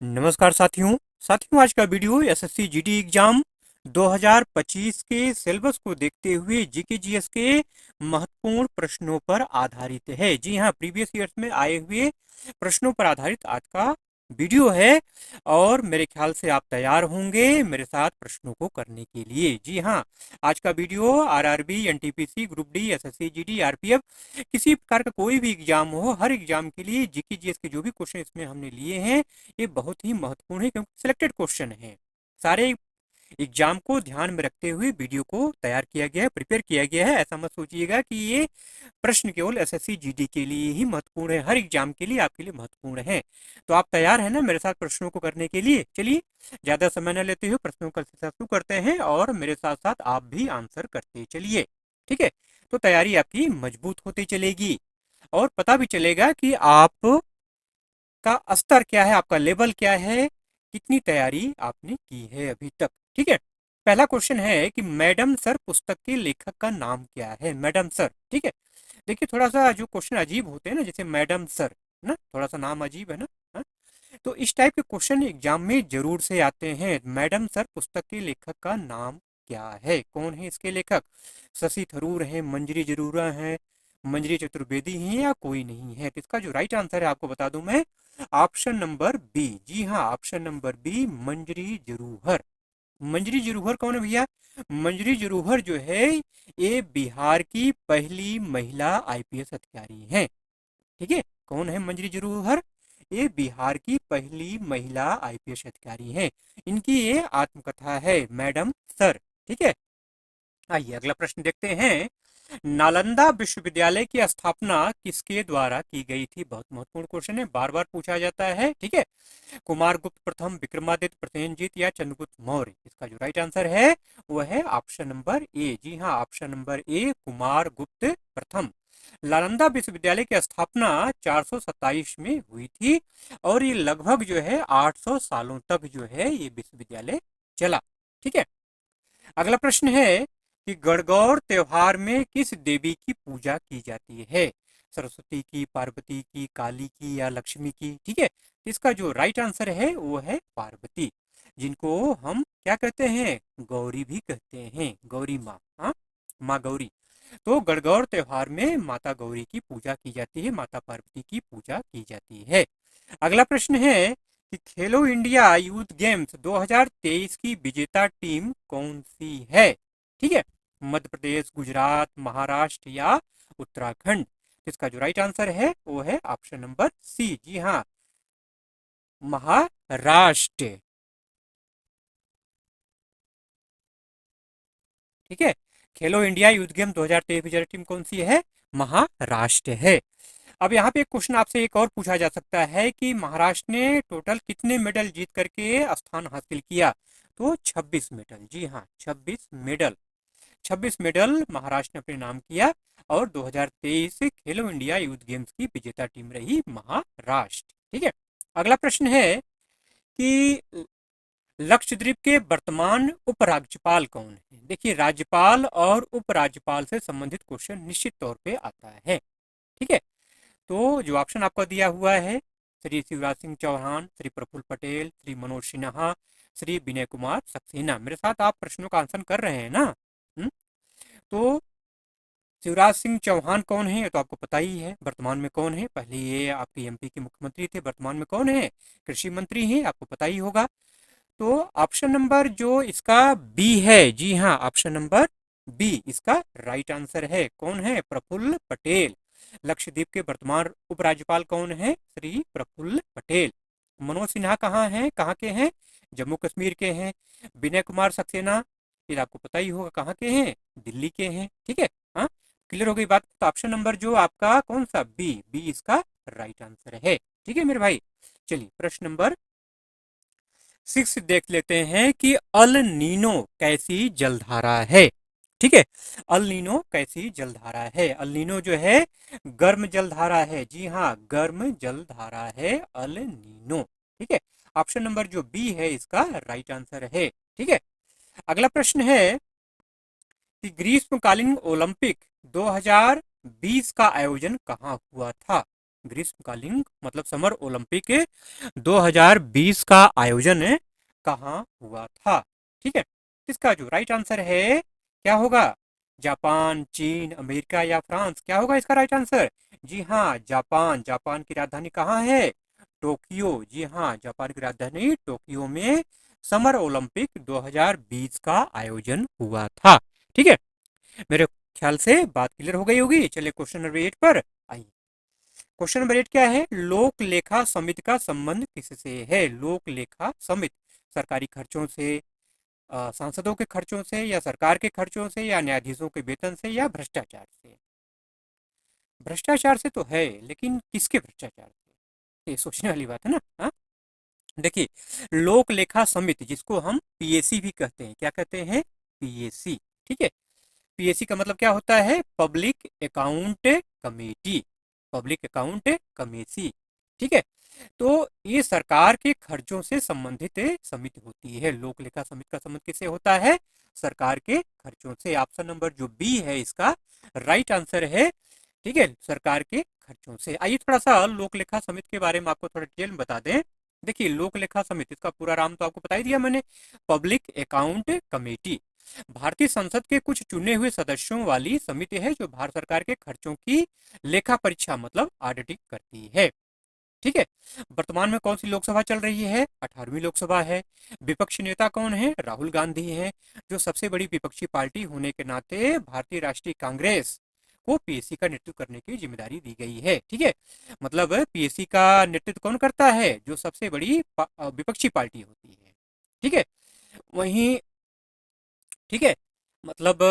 नमस्कार साथियों आज का वीडियो एसएससी जीडी एग्जाम 2025 के सिलेबस को देखते हुए जीके जीएस के महत्वपूर्ण प्रश्नों पर आधारित है। जी हाँ, प्रीवियस ईयर्स में आए हुए प्रश्नों पर आधारित आज का वीडियो है और मेरे ख्याल से आप तैयार होंगे मेरे साथ प्रश्नों को करने के लिए। जी हाँ, आज का video RRB, NTPC, group D, SSC GD, RPF, किसी प्रकार का कोई भी एग्जाम हो, हर एग्जाम के लिए जीके जीएस के जो भी क्वेश्चन इसमें हमने लिए हैं ये बहुत ही महत्वपूर्ण है क्योंकि सिलेक्टेड क्वेश्चन है। सारे एग्जाम को ध्यान में रखते हुए वीडियो को तैयार किया गया है, प्रिपेयर किया गया है। ऐसा मत सोचिएगा कि ये प्रश्न केवल एसएससी जीडी के लिए ही महत्वपूर्ण है, हर एग्जाम के लिए आपके लिए महत्वपूर्ण है। तो आप तैयार हैं ना मेरे साथ प्रश्नों को करने के लिए? चलिए ज्यादा समय न लेते हुए प्रश्नों का सिलसिला शुरू करते हैं और मेरे साथ साथ आप भी आंसर करते चलिए। ठीक है, तो तैयारी आपकी मजबूत होती चलेगी और पता भी चलेगा कि आप का स्तर क्या है, आपका लेवल क्या है, कितनी तैयारी आपने की है अभी तक। ठीक है, पहला क्वेश्चन है कि मैडम सर पुस्तक के लेखक का नाम क्या है? Madam sir. ठीक है, देखिए थोड़ा सा जो क्वेश्चन अजीब होते हैं ना, जैसे मैडम सर ना, थोड़ा सा नाम अजीब है ना। हा? तो इस टाइप के क्वेश्चन एग्जाम में जरूर से आते हैं। मैडम सर पुस्तक के लेखक का नाम क्या है? कौन है इसके लेखक? शशि थरूर है, मंजरी जरूरा है, मंजरी चतुर्वेदी है या कोई नहीं है? तो इसका जो राइट आंसर है आपको बता दूं मैं, ऑप्शन नंबर बी। जी हाँ, ऑप्शन नंबर बी, मंजरी जरूहर। मंजरी जरूहर कौन है भैया? मंजरी जरूहर जो है ये बिहार की पहली महिला आईपीएस अधिकारी हैं। ठीक है, कौन है मंजरी जरूहर? ये बिहार की पहली महिला आईपीएस अधिकारी हैं। इनकी ये आत्मकथा है, मैडम सर। ठीक है, आइए अगला प्रश्न देखते हैं। नालंदा विश्वविद्यालय की स्थापना किसके द्वारा की गई थी? बहुत महत्वपूर्ण क्वेश्चन है, बार बार पूछा जाता है। ठीक है, कुमारगुप्त प्रथम, विक्रमादित्य, प्रसेनजीत या चंद्रगुप्त मौर्य? इसका जो राइट आंसर है वो है ऑप्शन नंबर ए। जी हाँ, ऑप्शन नंबर ए, कुमारगुप्त प्रथम। नालंदा विश्वविद्यालय की स्थापना 427 में हुई थी और ये लगभग जो है 800 सालों तक जो है ये विश्वविद्यालय चला। ठीक है, अगला प्रश्न है कि गणगौर त्योहार में किस देवी की पूजा की जाती है? सरस्वती की, पार्वती की, काली की या लक्ष्मी की? ठीक है, इसका जो राइट आंसर है वो है पार्वती, जिनको हम क्या कहते हैं? गौरी भी कहते हैं, गौरी माँ। हाँ, माँ गौरी। तो गणगौर त्योहार में माता गौरी की पूजा की जाती है, माता पार्वती की पूजा की जाती है। अगला प्रश्न है कि खेलो इंडिया यूथ गेम्स 2023 की विजेता टीम कौन सी है? ठीक है, मध्य प्रदेश, गुजरात, महाराष्ट्र या उत्तराखंड? इसका जो राइट आंसर है वो है ऑप्शन नंबर सी। जी हाँ, महाराष्ट्र। ठीक है, खेलो इंडिया यूथ गेम 2023 विजेता टीम कौन सी है? महाराष्ट्र है। अब यहाँ पे एक क्वेश्चन आपसे एक और पूछा जा सकता है कि महाराष्ट्र ने टोटल कितने मेडल जीत करके स्थान हासिल किया? तो 26 मेडल। जी हाँ, 26 मेडल। 26 मेडल महाराष्ट्र ने अपने नाम किया और 2023 खेलो इंडिया यूथ गेम्स की विजेता टीम रही महाराष्ट्र। ठीक है, अगला प्रश्न है कि लक्षद्वीप के वर्तमान उपराज्यपाल कौन है? देखिए, राज्यपाल और उपराज्यपाल से संबंधित क्वेश्चन निश्चित तौर पे आता है। ठीक है, तो जो ऑप्शन आपका दिया हुआ है, श्री शिवराज सिंह चौहान, श्री प्रफुल्ल पटेल, श्री मनोज सिन्हा, श्री विनय कुमार सक्सेना। मेरे साथ आप प्रश्नों का आंसर कर रहे हैं ना? तो शिवराज सिंह चौहान कौन है? ये तो आपको पता ही है। वर्तमान में कौन है? पहले ये आपके एमपी के मुख्यमंत्री थे, वर्तमान में कौन है? कृषि मंत्री हैं, आपको पता ही होगा। तो ऑप्शन नंबर जो इसका बी है, जी हाँ, ऑप्शन नंबर बी इसका राइट आंसर है। कौन है? प्रफुल्ल पटेल। लक्षद्वीप के वर्तमान उपराज्यपाल कौन है? श्री प्रफुल्ल पटेल। मनोज सिन्हा कहाँ हैं, कहाँ के हैं? जम्मू कश्मीर के हैं। विनय कुमार सक्सेना, फिर आपको पता ही होगा कहाँ के हैं? दिल्ली के हैं। ठीक है, हाँ, क्लियर हो गई बात। तो ऑप्शन नंबर जो आपका कौन सा, बी, बी इसका राइट आंसर है। ठीक है मेरे भाई, चलिए प्रश्न नंबर 6 देख लेते हैं कि अल नीनो कैसी जलधारा है? ठीक है, अल नीनो कैसी जलधारा है? अल नीनो जो है गर्म जलधारा है। जी हाँ, गर्म जलधारा है अल नीनो। ठीक है, ऑप्शन नंबर जो बी है इसका राइट आंसर है। ठीक है, अगला प्रश्न है कि ग्रीष्मकालीन ओलंपिक 2020 का आयोजन कहाँ हुआ था? ग्रीष्मकालीन मतलब समर ओलंपिक 2020 का आयोजन कहाँ हुआ था? ठीक है, इसका जो राइट आंसर है क्या होगा? जापान, चीन, अमेरिका या फ्रांस? क्या होगा इसका राइट आंसर? जी हाँ, जापान। जापान की राजधानी कहाँ है? टोक्यो। जी हाँ, जापान की राजधानी टोक्यो में समर ओलंपिक 2020 का आयोजन हुआ था। ठीक है, मेरे ख्याल से बात क्लियर हो गई होगी। चलिए क्वेश्चन नंबर 8 पर आइए। क्वेश्चन नंबर 8 क्या है? लोक लेखा समिति का संबंध किससे है? लोक लेखा समिति सरकारी खर्चों से, सांसदों के खर्चों से, या सरकार के खर्चों से, या न्यायाधीशों के वेतन से, या भ्रष्टाचार से? भ्रष्टाचार से तो है, लेकिन किसके भ्रष्टाचार से? ये सोचने वाली बात है ना। हाँ, देखिए, लोक लेखा समिति जिसको हम पीएसी भी कहते हैं, क्या कहते हैं? पीएसी। ठीक है, पीएसी का मतलब क्या होता है? Public account committee. Public account committee. ठीक है, तो ये सरकार के खर्चों से संबंधित समिति होती है। लोक लेखा समिति का संबंध किससे होता है? सरकार के खर्चों से। ऑप्शन नंबर जो बी है इसका राइट आंसर है। ठीक है, सरकार के खर्चों से। आइए थोड़ा सा लोक लेखा समिति के बारे में आपको थोड़ा डिटेल में बता दें। देखिए, लोक लेखा समिति, इसका पूरा नाम तो आपको बता ही दिया मैंने, पब्लिक अकाउंट कमेटी। भारतीय संसद के कुछ चुने हुए सदस्यों वाली समिति है जो भारत सरकार के खर्चों की लेखा परीक्षा मतलब ऑडिटिंग करती है। ठीक है, वर्तमान में कौन सी लोकसभा चल रही है? 18वीं लोकसभा है। विपक्षी नेता कौन है? राहुल गांधी है, जो सबसे बड़ी विपक्षी पार्टी होने के नाते भारतीय राष्ट्रीय कांग्रेस को पीएससी का नेतृत्व करने की जिम्मेदारी दी गई है। ठीक है, मतलब पीएससी का नेतृत्व कौन करता है? जो सबसे बड़ी विपक्षी पार्टी होती है। ठीक है, वहीं ठीक है, मतलब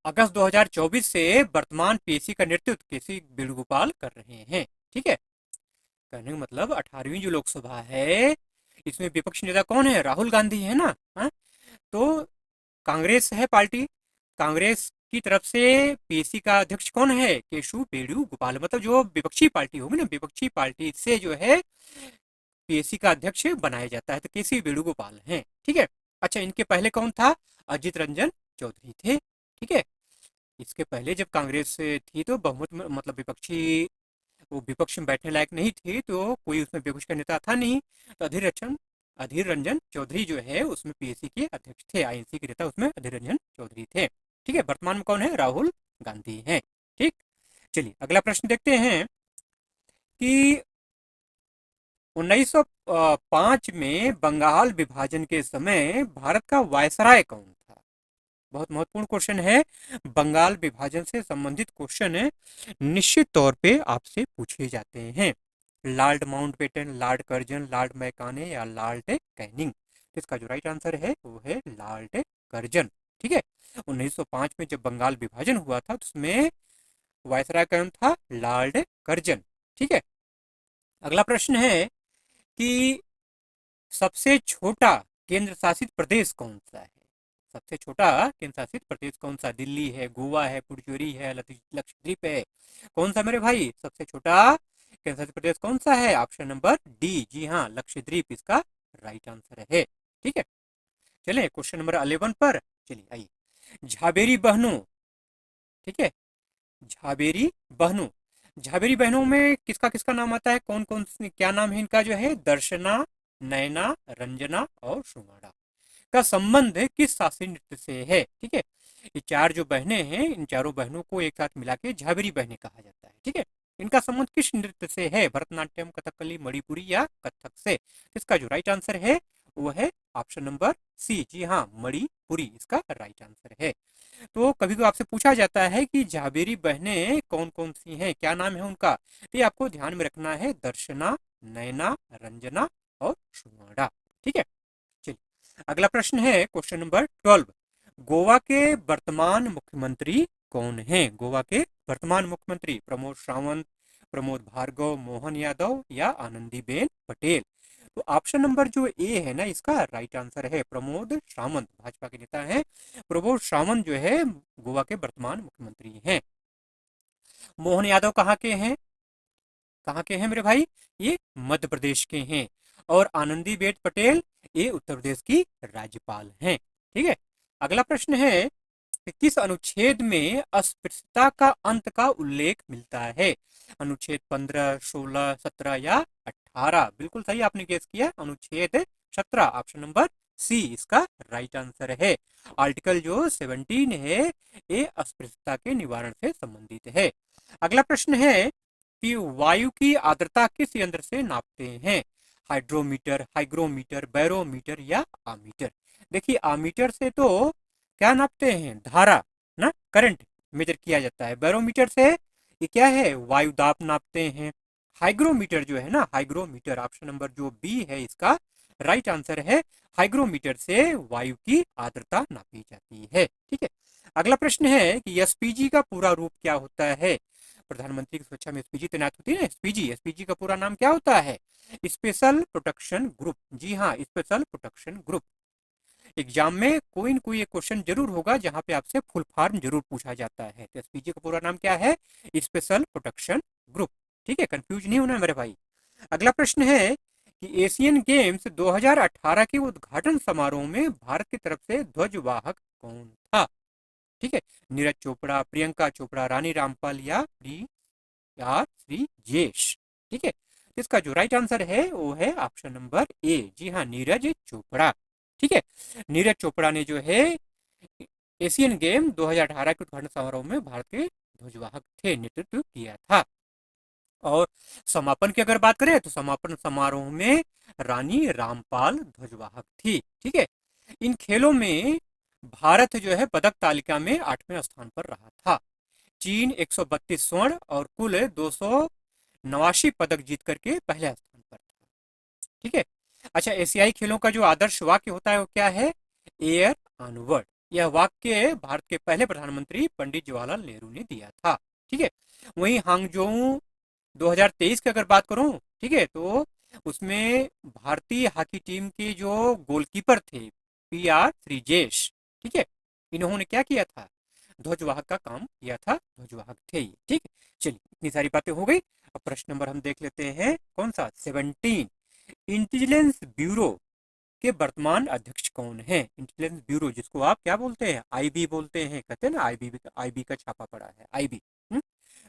अगस्त 2024 से वर्तमान पीएससी का नेतृत्व केसी वेणुगोपाल कर रहे हैं। ठीक है, कहने का मतलब 18वीं जो लोकसभा है इसमें विपक्षी नेता कौन है? राहुल गांधी है ना। हा? तो कांग्रेस है पार्टी, कांग्रेस की तरफ से पीएससी का अध्यक्ष कौन है? केशु वेणुगोपाल। मतलब जो विपक्षी पार्टी होगी ना, विपक्षी पार्टी से जो है पीएससी का अध्यक्ष बनाया जाता है, तो केसी वेणुगोपाल हैं। ठीक है, अच्छा, इनके पहले कौन था? अजित रंजन चौधरी थे। ठीक है, इसके पहले जब कांग्रेस थी तो बहुमत में मतलब विपक्षी, वो विपक्ष में बैठने लायक नहीं थी, तो कोई उसमें विपक्ष का नेता था नहीं, तो अधीर रंजन चौधरी जो है उसमें पीएससी के अध्यक्ष थे। आईएनसी के नेता उसमें अधीर रंजन चौधरी थे। ठीक है, वर्तमान में कौन है? राहुल गांधी हैं। ठीक, चलिए अगला प्रश्न देखते हैं कि 1905 में बंगाल विभाजन के समय भारत का वायसराय कौन था? बहुत महत्वपूर्ण क्वेश्चन है। बंगाल विभाजन से संबंधित क्वेश्चन निश्चित तौर पे आपसे पूछे जाते हैं। Lord Mountbatten, Lord Curzon, Lord Macaulay, या लॉर्ड कैनिंग? इसका जो राइट आंसर है वो है लॉर्ड कर्जन। ठीक है, 1905 में जब बंगाल विभाजन हुआ था तो उसमें वायसराय कौन था? Lord Curzon. ठीक है, अगला प्रश्न है कि सबसे छोटा केंद्र शासित प्रदेश कौन सा है? सबसे छोटा केंद्र शासित प्रदेश कौन सा? दिल्ली है, गोवा है, पुडुचेरी है, लक्षद्वीप है? कौन सा मेरे भाई सबसे छोटा केंद्र शासित प्रदेश कौन सा है? ऑप्शन नंबर डी, जी हाँ, लक्षद्वीप इसका राइट आंसर है। ठीक है, चलिए क्वेश्चन नंबर 11 पर चलिए आइए। झाबेरी बहनों, ठीक है, झाबेरी बहनों, झाबेरी बहनों में किसका किसका नाम आता है? कौन कौन, क्या नाम है इनका? जो है दर्शना, नयना, रंजना और सुमाड़ा का संबंध किस शास्त्रीय नृत्य से है? ठीक है, ये चार जो बहनें हैं, इन चारों बहनों को एक साथ मिला के झाबेरी बहनें कहा जाता है। ठीक है, इनका संबंध किस नृत्य से है? भरतनाट्यम, कथकली, मणिपुरी या कथक से? इसका जो राइट आंसर है वो है ऑप्शन नंबर सी, जी हाँ, मणिपुरी इसका राइट आंसर है। तो कभी कभी आपसे पूछा जाता है कि झाबेरी बहनें कौन कौन सी हैं, क्या नाम है उनका? तो ये आपको ध्यान में रखना है, दर्शना, नयना, रंजना और सुमाड़ा। ठीक है, चलिए अगला प्रश्न है क्वेश्चन नंबर 12। गोवा के वर्तमान मुख्यमंत्री कौन है? गोवा के वर्तमान मुख्यमंत्री प्रमोद सावंत, प्रमोद भार्गव, मोहन यादव या आनंदीबेन पटेल? तो ऑप्शन नंबर जो ए है ना इसका राइट आंसर है प्रमोद सावंत, भाजपा के नेता हैं प्रमोद सावंत जो है गोवा के वर्तमान मुख्यमंत्री हैं। मोहन यादव कहाँ के हैं? कहाँ के हैं मेरे भाई? ये मध्य प्रदेश के हैं। और आनंदीबेन पटेल ये उत्तर प्रदेश की राज्यपाल हैं। ठीक है, अगला प्रश्न है कि किस अनुच्छेद में अस्पृश्यता का अंत का उल्लेख मिलता है? अनुच्छेद 15, 16, 17 या 18? बिल्कुल सही आपने गेस किया, अनुच्छेद 17, ऑप्शन नंबर सी इसका राइट आंसर है। आर्टिकल जो 17 है ये अस्पृश्यता के निवारण से संबंधित है। अगला प्रश्न है कि वायु की आर्द्रता किस यंत्र से नापते हैं? हाइड्रोमीटर, हाइग्रोमीटर, बैरोमीटर या आमीटर? देखिए आमीटर से तो क्या नापते हैं, धारा ना, करंट मेजर किया जाता है। बैरोमीटर से ये क्या है, वायु दाब नापते हैं। हाइग्रोमीटर जो है ना, हाइग्रोमीटर ऑप्शन नंबर जो बी है इसका राइट आंसर है। हाइग्रोमीटर से वायु की आर्द्रता नापी जाती है। ठीक है, अगला प्रश्न है कि एसपीजी का पूरा रूप क्या होता है? प्रधानमंत्री की सुरक्षा में एसपीजी तैनात होती है ना, एसपीजी, एसपीजी का पूरा नाम क्या होता है? Special protection group. जी हाँ, स्पेशल प्रोटेक्शन ग्रुप। एग्जाम में कोई न कोई एक क्वेश्चन जरूर होगा जहां पे आपसे फुल फॉर्म जरूर पूछा जाता है। तो एसपीजी का पूरा नाम क्या है? Special protection group. ठीक है, कंफ्यूज नहीं होना मेरे भाई। अगला प्रश्न है कि एशियन गेम्स 2018 के उद्घाटन समारोह में भारत की तरफ से ध्वजवाहक कौन था? ठीक है, नीरज चोपड़ा, प्रियंका चोपड़ा, रानी रामपाल या श्रीजेश? ठीक है, इसका जो राइट आंसर है वो है ऑप्शन नंबर ए। जी हाँ, नीरज चोपड़ा। ठीक है, नीरज चोपड़ा ने जो है एशियन गेम 2018 के उद्घाटन समारोह में भारत के ध्वजवाहक थे, नेतृत्व किया था। और समापन की अगर बात करें तो समापन समारोह में रानी रामपाल ध्वजवाहक थी। ठीक है, इन खेलों में भारत जो है पदक तालिका में 8वें स्थान पर रहा था। चीन 132 स्वर्ण और कुल 289 पदक जीत करके पहले स्थान पर था। ठीक है, अच्छा, एशियाई खेलों का जो आदर्श वाक्य होता है वो क्या है? Air onward. यह वाक्य भारत के पहले प्रधानमंत्री पंडित जवाहरलाल नेहरू ने दिया था। ठीक है, वहीं हांगजोउ 2023 की अगर बात करूं, ठीक है, तो उसमें भारतीय हॉकी टीम के जो गोलकीपर थे PR श्रीजेश, ठीक है, इन्होंने क्या किया था? ध्वजवाहक का काम किया था, ध्वजवाहक थे ये। ठीक है, चलिए इतनी सारी बातें हो गई। अब प्रश्न नंबर हम देख लेते हैं, कौन सा? 17। इंटेलिजेंस ब्यूरो के वर्तमान अध्यक्ष कौन है? इंटेलिजेंस ब्यूरो जिसको आप क्या बोलते हैं? आईबी बोलते हैं, कहते हैं ना आईबी, आईबी का छापा पड़ा है आईबी।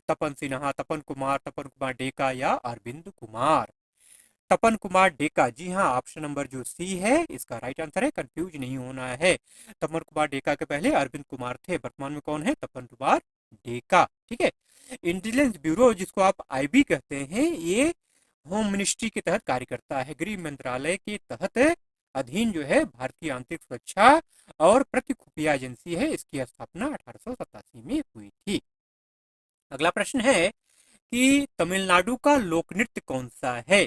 तपन सिन्हा, तपन कुमार डेका या अरविंद कुमार? तपन कुमार डेका। जी हाँ, ऑप्शन नंबर जो सी है इसका राइट आंसर है, कंफ्यूज नहीं होना है। तपन कुमार डेका के पहले अरविंद कुमार थे, वर्तमान में कौन है? तपन कुमार डेका। ठीक है, इंटेलिजेंस ब्यूरो जिसको आप आईबी कहते हैं, ये होम मिनिस्ट्री के तहत कार्य करता है, गृह मंत्रालय के तहत अधीन जो है भारतीय आंतरिक सुरक्षा और प्रति खुफिया एजेंसी है। इसकी स्थापना 1887 में हुई थी। अगला प्रश्न है कि तमिलनाडु का लोक नृत्य कौन सा है?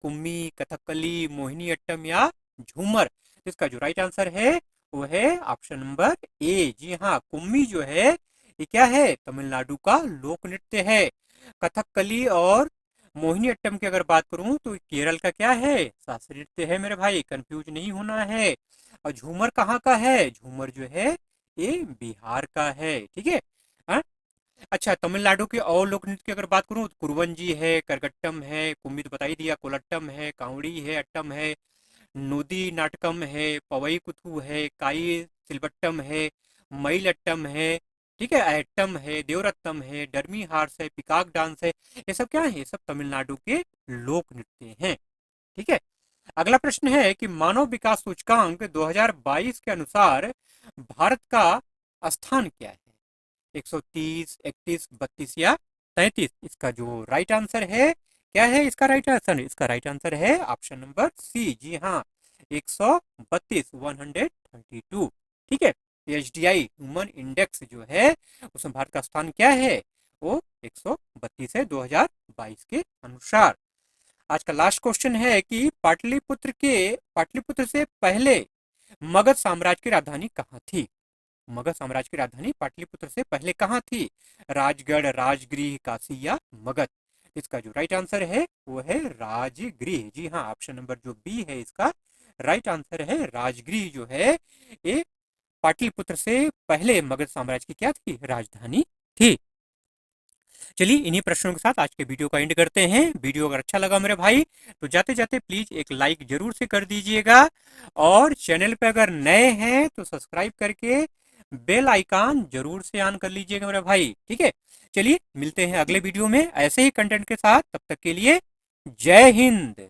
कुम्मी, कथकली, मोहिनीअट्टम या झूमर? इसका जो राइट आंसर है वो है ऑप्शन नंबर ए। जी हाँ, कुम्मी जो है ये क्या है? तमिलनाडु का लोक नृत्य है। कथकली और मोहिनीअट्टम की अगर बात करूं तो केरल का क्या है? शास्त्रीय नृत्य है मेरे भाई, कंफ्यूज नहीं होना है। और झूमर कहाँ का है? झूमर जो है ये बिहार का है। ठीक है, हाँ? अच्छा, तमिलनाडु के और लोक नृत्य की अगर बात करूं तो कुरवंजी है, करगट्टम है, कुम्मी तो बता ही दिया, कोलट्टम है, कांवड़ी है, अट्टम है, नोदी नाटकम है, पवई कुथु है, काई सिलबट्टम है, मईलट्टम है, ठीक है, अट्टम है, देवरत्तम है, डर्मी हार्स है, पिकाक डांस है। ये सब क्या है? ये सब तमिलनाडु के लोक नृत्य हैं। ठीक है, अगला प्रश्न है कि मानव विकास सूचकांक 2022 के अनुसार भारत का स्थान क्या है? 130, 31, 32 या 33? इसका जो राइट आंसर है क्या है? इसका राइट आंसर, इसका राइट आंसर है ऑप्शन नंबर सी। जी हाँ, 132, 132। ठीक है, HDI ह्यूमन इंडेक्स जो है उसमें भारत का स्थान क्या है? वो 132 है 2022 के अनुसार। आज का लास्ट क्वेश्चन है कि पाटलिपुत्र से पहले मगध साम्राज्य की राजधानी कहाँ थी? मगध साम्राज्य की राजधानी पाटलिपुत्र से पहले कहाँ थी? राजगढ़, राजगृह, काशी या मगध? इसका जो राइट आंसर है वो है राजगृह। जी हाँ, ऑप्शन नंबर जो बी है इसका राइट आंसर है। राजगृह जो है ये पाटलिपुत्र से पहले मगध साम्राज्य की क्या थी? राजधानी थी। चलिए इन्हीं प्रश्नों के साथ आज के वीडियो का एंड करते हैं। वीडियो अगर अच्छा लगा मेरे भाई तो जाते जाते प्लीज एक लाइक जरूर से कर दीजिएगा, और चैनल पे अगर नए हैं तो सब्सक्राइब करके बेल आइकन जरूर से ऑन कर लीजिएगा मेरा भाई, ठीक है। चलिए मिलते हैं अगले वीडियो में ऐसे ही कंटेंट के साथ, तब तक के लिए जय हिंद।